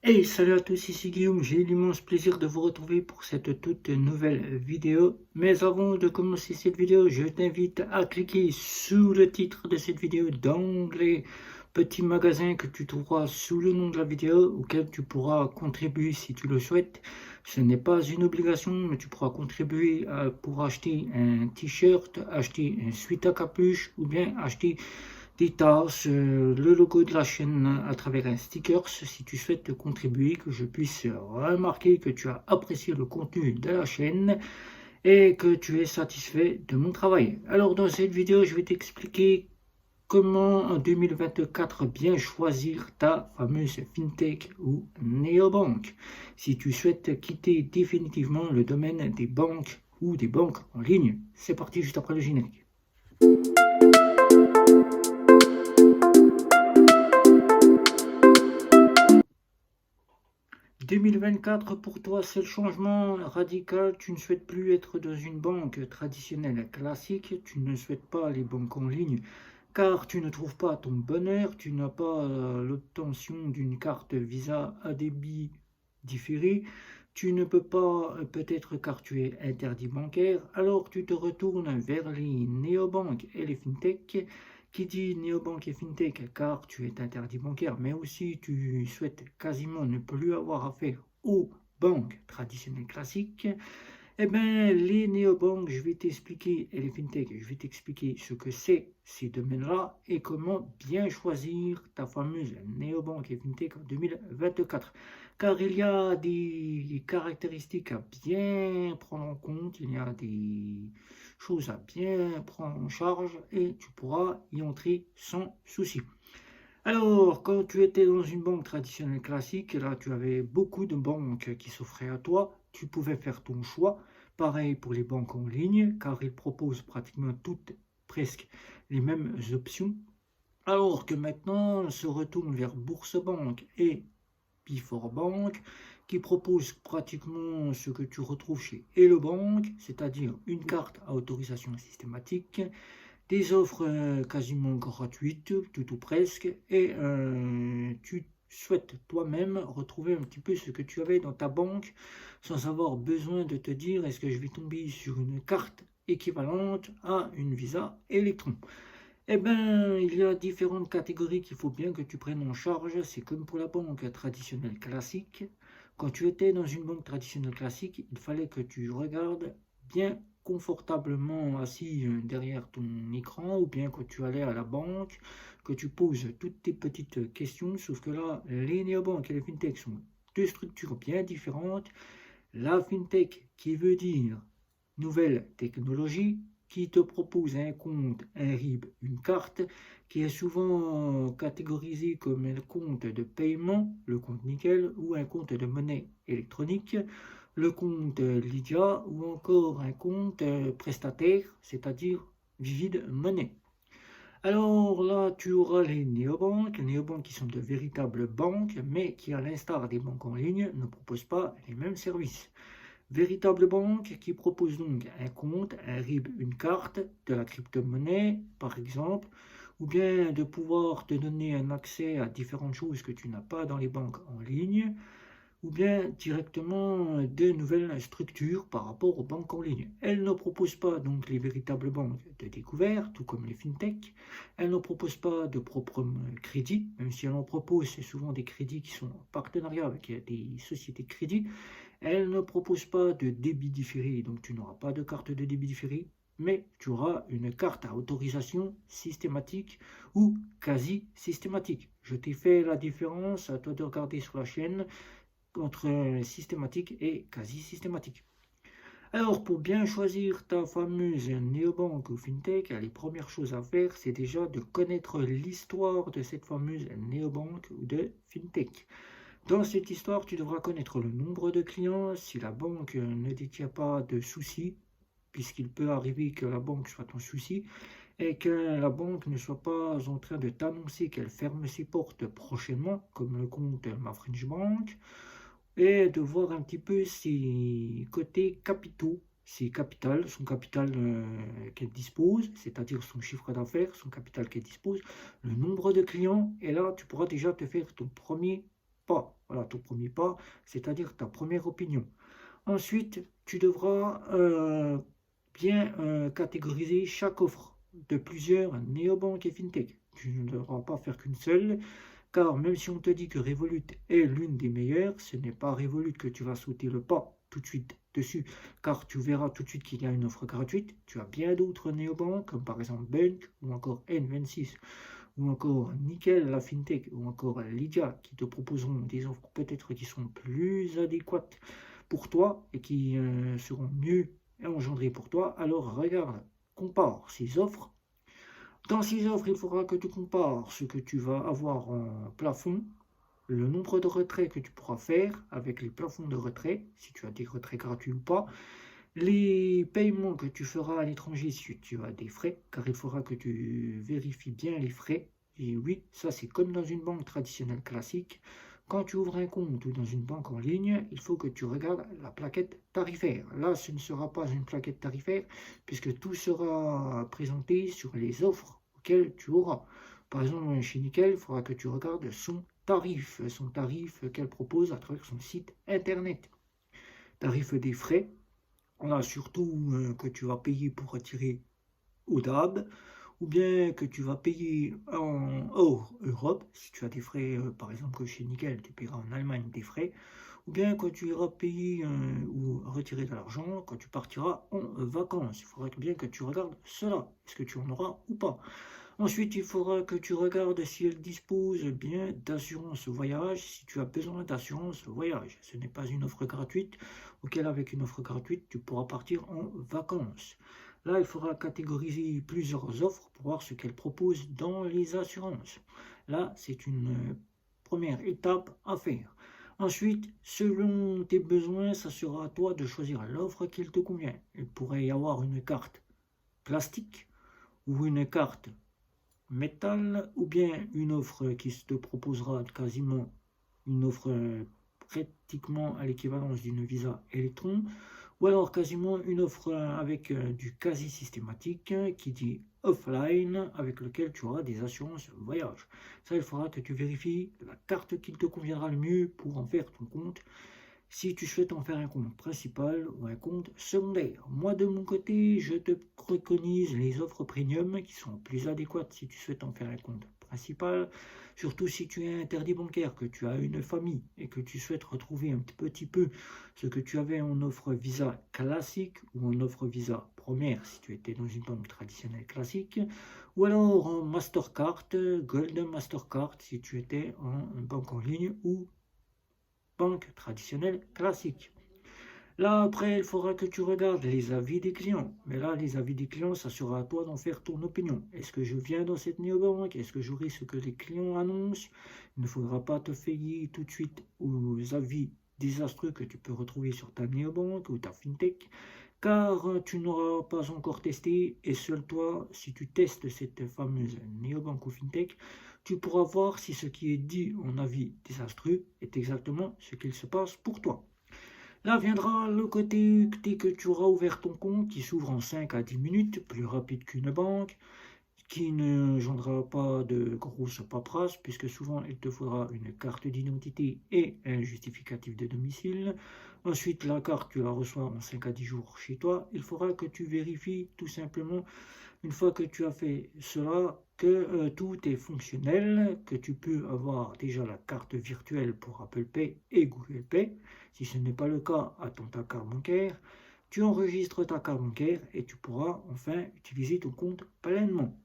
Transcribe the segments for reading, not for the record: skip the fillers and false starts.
Hey, salut à tous, ici Guillaume, j'ai l'immense plaisir de vous retrouver pour cette toute nouvelle vidéo. Mais avant de commencer cette vidéo, je t'invite à cliquer sous le titre de cette vidéo dans les petits magasins que tu trouveras sous le nom de la vidéo, auquel tu pourras contribuer si tu le souhaites. Ce n'est pas une obligation, mais tu pourras contribuer pour acheter un t-shirt, acheter un sweat à capuche ou bien acheter des tasses, le logo de la chaîne à travers un sticker si tu souhaites contribuer, que je puisse remarquer que tu as apprécié le contenu de la chaîne et que tu es satisfait de mon travail. Alors dans cette vidéo, je vais t'expliquer comment en 2024 bien choisir ta fameuse fintech ou néobanque si tu souhaites quitter définitivement le domaine des banques ou des banques en ligne. C'est parti juste après le générique. 2024, pour toi, c'est le changement radical. Tu ne souhaites plus être dans une banque traditionnelle classique. Tu ne souhaites pas les banques en ligne car tu ne trouves pas ton bonheur. Tu n'as pas l'obtention d'une carte Visa à débit différé. Tu ne peux pas, peut-être car tu es interdit bancaire. Alors tu te retournes vers les néobanques et les fintech. Qui dit néobanque et fintech car tu es interdit bancaire, mais aussi tu souhaites quasiment ne plus avoir affaire aux banques traditionnelles classiques, eh bien, les néobanques, je vais t'expliquer, et les fintech, je vais t'expliquer ce que c'est ces domaines-là et comment bien choisir ta fameuse néobanque et fintech en 2024. Car il y a des caractéristiques à bien prendre en compte, il y a des choses à bien prendre en charge et tu pourras y entrer sans souci. Alors, quand tu étais dans une banque traditionnelle classique, là, tu avais beaucoup de banques qui s'offraient à toi. Tu pouvais faire ton choix. Pareil pour les banques en ligne, car ils proposent pratiquement toutes, presque les mêmes options. Alors que maintenant, on se retourne vers Bourse-Banque et Before Bank, qui proposent pratiquement ce que tu retrouves chez Hello Bank, c'est-à-dire une carte à autorisation systématique, des offres quasiment gratuites, tout ou presque, et tu souhaites toi-même retrouver un petit peu ce que tu avais dans ta banque sans avoir besoin de te dire est-ce que je vais tomber sur une carte équivalente à une Visa Electron. Eh bien, il y a différentes catégories qu'il faut bien que tu prennes en charge. C'est comme pour la banque traditionnelle classique. Quand tu étais dans une banque traditionnelle classique, il fallait que tu regardes bien confortablement assis derrière ton écran ou bien que tu allais à la banque, que tu poses toutes tes petites questions. Sauf que là, les néobanques et les fintechs sont deux structures bien différentes. La fintech qui veut dire nouvelle technologie, qui te propose un compte, un RIB, une carte, qui est souvent catégorisé comme un compte de paiement, le compte nickel, ou un compte de monnaie électronique, le compte Lydia, ou encore un compte prestataire, c'est-à-dire Vivid Monnaie. Alors là, tu auras les néobanques qui sont de véritables banques, mais qui, à l'instar des banques en ligne, ne proposent pas les mêmes services. Véritable banque qui propose donc un compte, un RIB, une carte, de la crypto-monnaie par exemple, ou bien de pouvoir te donner un accès à différentes choses que tu n'as pas dans les banques en ligne, ou bien directement de nouvelles structures par rapport aux banques en ligne. Elles ne proposent pas donc les véritables banques de découvert, tout comme les fintech. Elles ne proposent pas de propres crédits, même si elles en proposent, c'est souvent des crédits qui sont en partenariat avec des sociétés de crédit. Elle ne propose pas de débit différé, donc tu n'auras pas de carte de débit différé, mais tu auras une carte à autorisation systématique ou quasi systématique. Je t'ai fait la différence, à toi de regarder sur la chaîne, entre systématique et quasi systématique. Alors, pour bien choisir ta fameuse néobanque ou fintech, les premières choses à faire, c'est déjà de connaître l'histoire de cette fameuse néobanque ou de fintech. Dans cette histoire, tu devras connaître le nombre de clients, si la banque ne détient pas de soucis, puisqu'il peut arriver que la banque soit en souci, et que la banque ne soit pas en train de t'annoncer qu'elle ferme ses portes prochainement, comme le compte Ma French Bank, et de voir un petit peu ses côtés capitaux, ses capitales, son capital qu'elle dispose, c'est-à-dire son chiffre d'affaires, son capital qu'elle dispose, le nombre de clients, et là tu pourras déjà te faire ton premier pas. Voilà ton premier pas, c'est-à-dire ta première opinion. Ensuite, tu devras bien catégoriser chaque offre de plusieurs néobanques et fintech. Tu ne devras pas faire qu'une seule, car même si on te dit que Revolut est l'une des meilleures, ce n'est pas Revolut que tu vas sauter le pas tout de suite dessus, car tu verras tout de suite qu'il y a une offre gratuite. Tu as bien d'autres néobanques, comme par exemple Bank ou encore N26 ou encore Nickel, la fintech, ou encore Lydia, qui te proposeront des offres peut-être qui sont plus adéquates pour toi et qui seront mieux engendrées pour toi. Alors regarde, compare ces offres. Dans ces offres, il faudra que tu compares ce que tu vas avoir en plafond, le nombre de retraits que tu pourras faire avec les plafonds de retrait, si tu as des retraits gratuits ou pas, les paiements que tu feras à l'étranger si tu as des frais, car il faudra que tu vérifies bien les frais. Et oui, ça c'est comme dans une banque traditionnelle classique. Quand tu ouvres un compte ou dans une banque en ligne, il faut que tu regardes la plaquette tarifaire. Là, ce ne sera pas une plaquette tarifaire puisque tout sera présenté sur les offres auxquelles tu auras. Par exemple, chez Nickel, il faudra que tu regardes son tarif qu'elle propose à travers son site internet. Tarif des frais, on a surtout que tu vas payer pour retirer au DAB, ou bien que tu vas payer en hors Europe, si tu as des frais, par exemple chez Nickel, tu paieras en Allemagne des frais, ou bien quand tu iras payer ou retirer de l'argent quand tu partiras en vacances. Il faudra bien que tu regardes cela, est-ce que tu en auras ou pas. Ensuite, il faudra que tu regardes si elle dispose bien d'assurance voyage, si tu as besoin d'assurance voyage. Ce n'est pas une offre gratuite, auquel avec une offre gratuite, tu pourras partir en vacances. Là, il faudra catégoriser plusieurs offres pour voir ce qu'elle propose dans les assurances. Là, c'est une première étape à faire. Ensuite, selon tes besoins, ça sera à toi de choisir l'offre qui te convient. Il pourrait y avoir une carte plastique ou une carte métal, ou bien une offre qui te proposera quasiment une offre pratiquement à l'équivalence d'une Visa Electron, ou alors quasiment une offre avec du quasi systématique qui dit offline, avec lequel tu auras des assurances voyage. Ça, il faudra que tu vérifies la carte qui te conviendra le mieux pour en faire ton compte, si tu souhaites en faire un compte principal ou un compte secondaire. Moi, de mon côté, je te préconise les offres premium qui sont plus adéquates si tu souhaites en faire un compte principal. Surtout si tu es interdit bancaire, que tu as une famille et que tu souhaites retrouver un petit peu ce que tu avais en offre Visa classique ou en offre Visa première si tu étais dans une banque traditionnelle classique, ou alors en Mastercard, Golden Mastercard si tu étais en banque en ligne ou banque traditionnelle classique. Là, après, il faudra que tu regardes les avis des clients. Mais là, les avis des clients, ça sera à toi d'en faire ton opinion. Est-ce que je viens dans cette néobanque? Est-ce que j'aurai ce que les clients annoncent? Il ne faudra pas te fier tout de suite aux avis désastreux que tu peux retrouver sur ta néobanque ou ta fintech, car tu n'auras pas encore testé, et seul toi, si tu testes cette fameuse néobanque ou fintech, tu pourras voir si ce qui est dit en avis désastreux est exactement ce qu'il se passe pour toi. Là viendra le côté dès que tu auras ouvert ton compte qui s'ouvre en 5 à 10 minutes, plus rapide qu'une banque, qui ne gendera pas de grosses paperasses, puisque souvent il te faudra une carte d'identité et un justificatif de domicile. Ensuite, la carte, tu la reçois en 5 à 10 jours chez toi. Il faudra que tu vérifies tout simplement, une fois que tu as fait cela, que tout est fonctionnel, que tu peux avoir déjà la carte virtuelle pour Apple Pay et Google Pay. Si ce n'est pas le cas, attends ta carte bancaire. Tu enregistres ta carte bancaire et tu pourras enfin utiliser ton compte pleinement.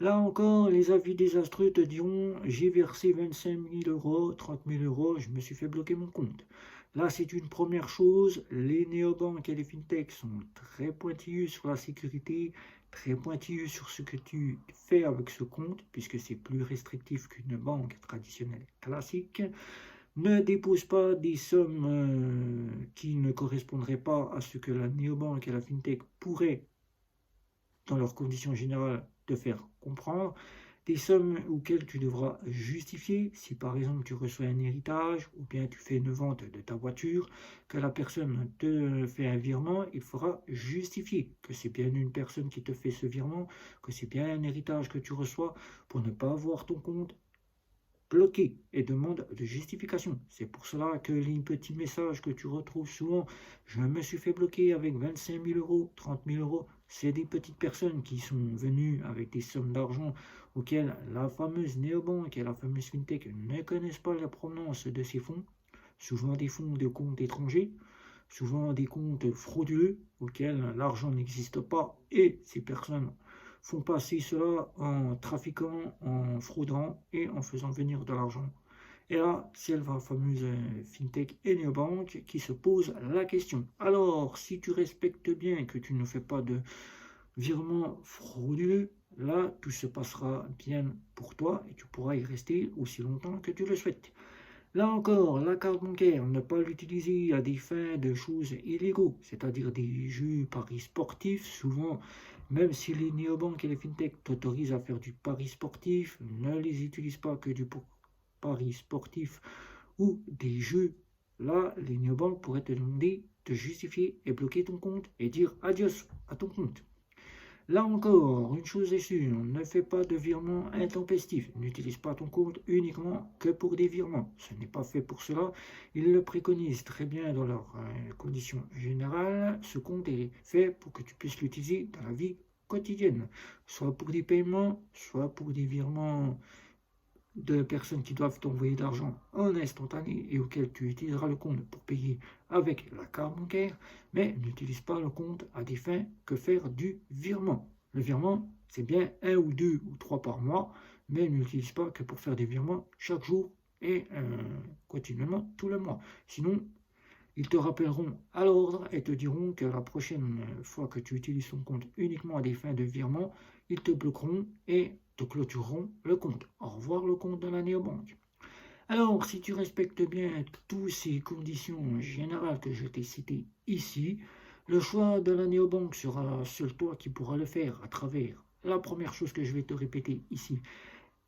Là encore, les avis désastreux te diront: j'ai versé 25 000 euros, 30 000 euros, je me suis fait bloquer mon compte. Là, c'est une première chose. Les néobanques et les fintechs sont très pointilleux sur la sécurité, très pointilleux sur ce que tu fais avec ce compte, puisque c'est plus restrictif qu'une banque traditionnelle classique. Ne dépose pas des sommes qui ne correspondraient pas à ce que la néobanque et la fintech pourraient, dans leurs conditions générales, te faire comprendre. Des sommes auxquelles tu devras justifier, si par exemple tu reçois un héritage ou bien tu fais une vente de ta voiture, que la personne te fait un virement, il faudra justifier que c'est bien une personne qui te fait ce virement, que c'est bien un héritage que tu reçois, pour ne pas avoir ton compte bloqué et demande de justification. C'est pour cela que les petits messages que tu retrouves souvent, je me suis fait bloquer avec 25 000 euros, 30 000 euros, c'est des petites personnes qui sont venues avec des sommes d'argent auxquelles la fameuse néobanque et la fameuse fintech ne connaissent pas la provenance de ces fonds, souvent des fonds de comptes étrangers, souvent des comptes frauduleux auxquels l'argent n'existe pas et ces personnes font passer cela en trafiquant, en fraudant et en faisant venir de l'argent. Et là, c'est la fameuse fintech et néobanque qui se pose la question. Alors, si tu respectes bien que tu ne fais pas de virement frauduleux, là, tout se passera bien pour toi et tu pourras y rester aussi longtemps que tu le souhaites. Là encore, la carte bancaire, ne pas l'utiliser à des fins de choses illégaux, c'est-à-dire des jeux, paris sportifs. Souvent, même si les néobanques et les fintechs t'autorisent à faire du pari sportif, ne les utilise pas que du pari sportif ou des jeux. Là, les néobanques pourraient te demander de justifier et bloquer ton compte et dire adios à ton compte. Là encore, une chose est sûre, ne fais pas de virements intempestifs. N'utilise pas ton compte uniquement que pour des virements. Ce n'est pas fait pour cela. Ils le préconisent très bien dans leurs conditions générales. Ce compte est fait pour que tu puisses l'utiliser dans la vie quotidienne. Soit pour des paiements, soit pour des virements de personnes qui doivent t'envoyer d'argent en instantané et auquel tu utiliseras le compte pour payer avec la carte bancaire, mais n'utilise pas le compte à des fins que faire du virement. Le virement, c'est bien 1 ou 2 ou 3 par mois, mais n'utilise pas que pour faire des virements chaque jour et continuellement tout le mois. Sinon, ils te rappelleront à l'ordre et te diront que la prochaine fois que tu utilises ton compte uniquement à des fins de virement, ils te bloqueront et te clôtureront le compte. Au revoir le compte de la néobanque. Alors, si tu respectes bien toutes ces conditions générales que je t'ai citées ici, le choix de la néobanque sera seul toi qui pourras le faire à travers la première chose que je vais te répéter ici.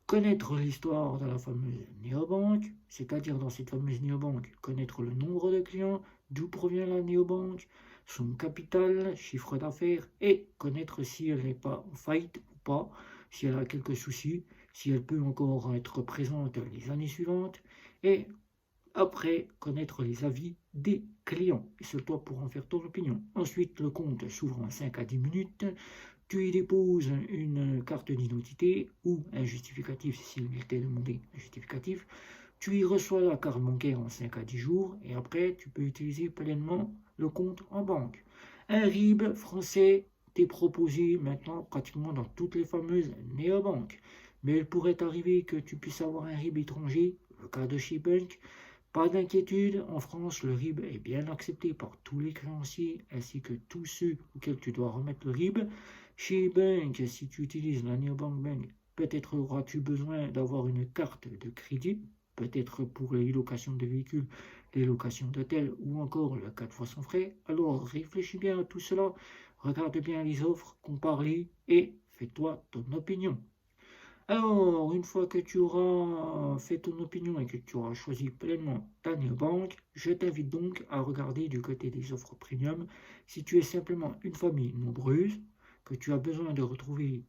Connaître l'histoire de la fameuse néobanque, c'est-à-dire dans cette fameuse néobanque, connaître le nombre de clients, d'où provient la néobanque, son capital, chiffre d'affaires, et connaître si elle n'est pas en faillite ou pas, si elle a quelques soucis, si elle peut encore être présente les années suivantes, et après connaître les avis des clients. Et c'est toi pour en faire ton opinion. Ensuite, le compte s'ouvre en 5 à 10 minutes. Tu y déposes une carte d'identité ou un justificatif s'il t'est demandé un justificatif. Tu y reçois la carte bancaire en 5 à 10 jours et après tu peux utiliser pleinement le compte en banque. Un RIB français t'est proposé maintenant pratiquement dans toutes les fameuses néobanques. Mais il pourrait arriver que tu puisses avoir un RIB étranger, le cas de chez Bank. Pas d'inquiétude, en France, le RIB est bien accepté par tous les créanciers ainsi que tous ceux auxquels tu dois remettre le RIB. Chez Bank, si tu utilises la Neobank Bank, peut-être auras-tu besoin d'avoir une carte de crédit, peut-être pour les locations de véhicules, les locations d'hôtels ou encore le 4 fois sans frais. Alors réfléchis bien à tout cela, regarde bien les offres, compare-les et fais-toi ton opinion. Alors, une fois que tu auras fait ton opinion et que tu auras choisi pleinement ta néobanque, je t'invite donc à regarder du côté des offres premium. Si tu es simplement une famille nombreuse, que tu as besoin de retrouver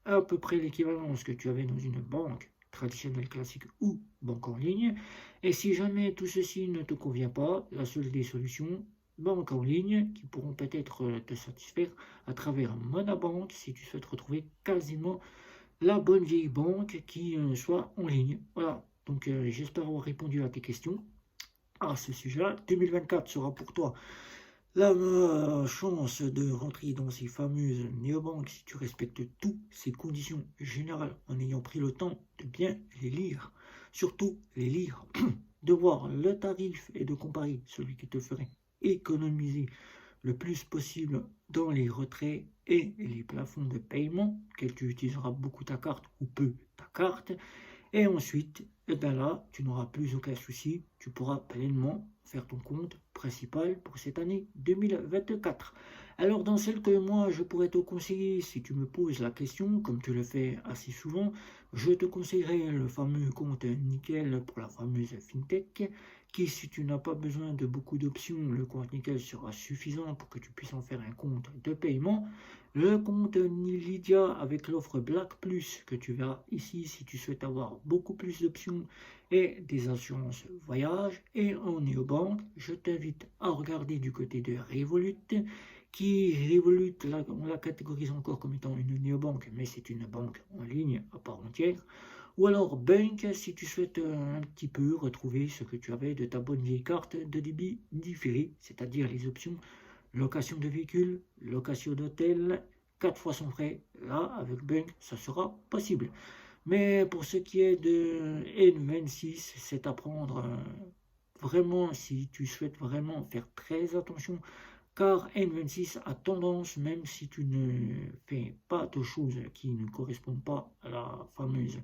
à peu près l'équivalence que tu avais dans une banque traditionnelle classique ou banque en ligne, et si jamais tout ceci ne te convient pas, la seule des solutions, banque en ligne, qui pourront peut-être te satisfaire à travers Monabank si tu souhaites retrouver quasiment la bonne vieille banque qui soit en ligne. Voilà, donc j'espère avoir répondu à tes questions à ce sujet-là. 2024 sera pour toi la chance de rentrer dans ces fameuses néobanques si tu respectes toutes ces conditions générales en ayant pris le temps de bien les lire. Surtout les lire, de voir le tarif et de comparer celui qui te ferait économiser le plus possible dans les retraits et les plafonds de paiement, auxquels tu utiliseras beaucoup ta carte ou peu ta carte. Et ensuite, et bien là, tu n'auras plus aucun souci, tu pourras pleinement faire ton compte principal pour cette année 2024. Alors dans celle que moi je pourrais te conseiller, si tu me poses la question, comme tu le fais assez souvent, je te conseillerais le fameux compte Nickel pour la fameuse FinTech, qui si tu n'as pas besoin de beaucoup d'options, le compte Nickel sera suffisant pour que tu puisses en faire un compte de paiement. Le compte Lydia avec l'offre Black Plus que tu verras ici si tu souhaites avoir beaucoup plus d'options et des assurances voyage. Et en néobanque, je t'invite à regarder du côté de Revolut, qui Revolut, là, on la catégorise encore comme étant une néobanque, mais c'est une banque en ligne à part entière. Ou alors Bank si tu souhaites un petit peu retrouver ce que tu avais de ta bonne vieille carte de débit différé, c'est-à-dire les options location de véhicule, location d'hôtel, 4 fois sans frais. Là, avec Bank, ça sera possible. Mais pour ce qui est de N26, c'est à prendre vraiment si tu souhaites vraiment faire très attention, car N26 a tendance, même si tu ne fais pas de choses qui ne correspondent pas à la fameuse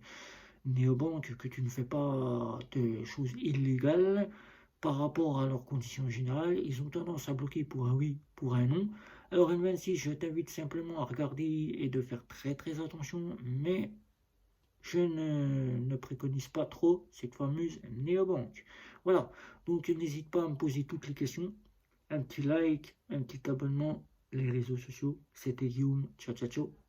néobanque, que tu ne fais pas de choses illégales par rapport à leurs conditions générales, ils ont tendance à bloquer pour un oui, pour un non. Alors N26, je t'invite simplement à regarder et de faire très très attention, mais je ne préconise pas trop cette fameuse néobanque. Voilà, donc n'hésite pas à me poser toutes les questions. Un petit like, un petit abonnement, les réseaux sociaux. C'était Guillaume. Ciao, ciao, ciao.